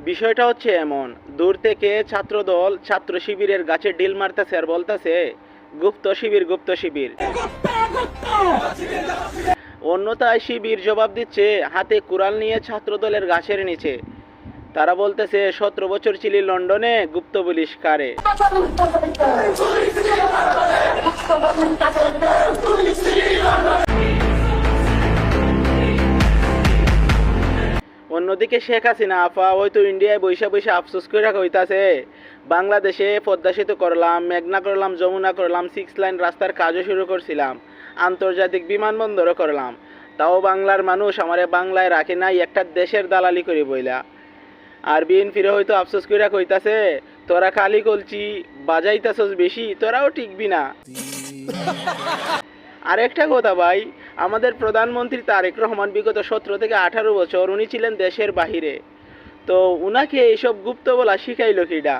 বিষয়টা হচ্ছে এমন, দূর থেকে ছাত্রদল ছাত্র শিবিরের গাছে ডিল মারতেছে আর বলতেছে গুপ্ত শিবির, গুপ্ত শিবির। অন্যথায় শিবির জবাব দিচ্ছে হাতে কুড়াল নিয়ে ছাত্রদলের গাছের নিচে। তারা বলতেছে 17 বছর ছিলি লন্ডনে, গুপ্ত পুলিশ কারে। অন্যদিকে শেখ হাসিনা আফা হয়তো ইন্ডিয়ায় বৈশা বৈশা আফসোস করে কইতাছে বাংলাদেশে পদ্মা সেতু করলাম, মেঘনা করলাম, যমুনা করলাম, 6 লাইন রাস্তার কাজও শুরু করছিলাম, আন্তর্জাতিক বিমানবন্দরও করলাম, তাও বাংলার মানুষ আমারে বাংলায় রাখে নাই, একটা দেশের দালালি করি বইলা। আর বিএনপিরে হয়তো আফসোস কইরা কইতাছে তোরা খালি কলছি বাজাইতাছস বেশি, তোরাও টিকবি না। আরেকটা কথা ভাই, আমাদের প্রধানমন্ত্রী তারেক রহমান বিগত 17 থেকে 18 বছর উনি ছিলেন দেশের বাহিরে, তো উনাকে এইসব গুপ্ত বলা শিখাইল কিডা?